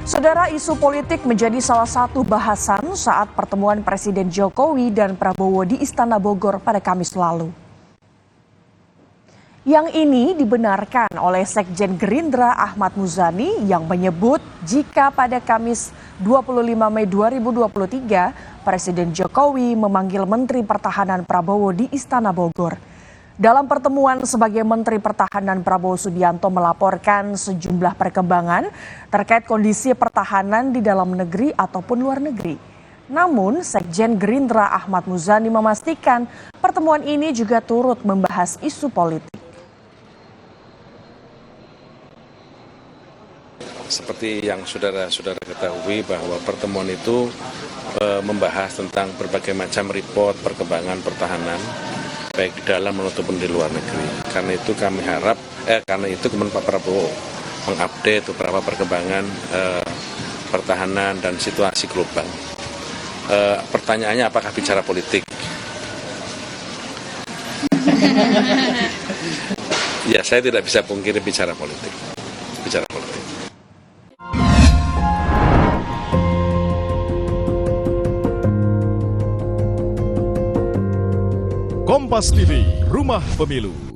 Saudara, isu politik menjadi salah satu bahasan saat pertemuan Presiden Jokowi dan Prabowo di Istana Bogor pada Kamis lalu. Yang ini dibenarkan oleh Sekjen Gerindra Ahmad Muzani yang menyebut jika pada Kamis 25 Mei 2023 Presiden Jokowi memanggil Menteri Pertahanan Prabowo di Istana Bogor. Dalam pertemuan sebagai Menteri Pertahanan, Prabowo Subianto melaporkan sejumlah perkembangan terkait kondisi pertahanan di dalam negeri ataupun luar negeri. Namun, Sekjen Gerindra Ahmad Muzani memastikan pertemuan ini juga turut membahas isu politik. Seperti yang saudara-saudara ketahui bahwa pertemuan itu membahas tentang berbagai macam report perkembangan pertahanan baik di dalam maupun di luar negeri. Karena itu kami harap, karena itu kemudian Pak Prabowo mengupdate beberapa perkembangan pertahanan dan situasi global. Pertanyaannya apakah bicara politik? Ya, saya tidak bisa pungkiri bicara politik. Bicara politik. Kompas TV, Rumah Pemilu.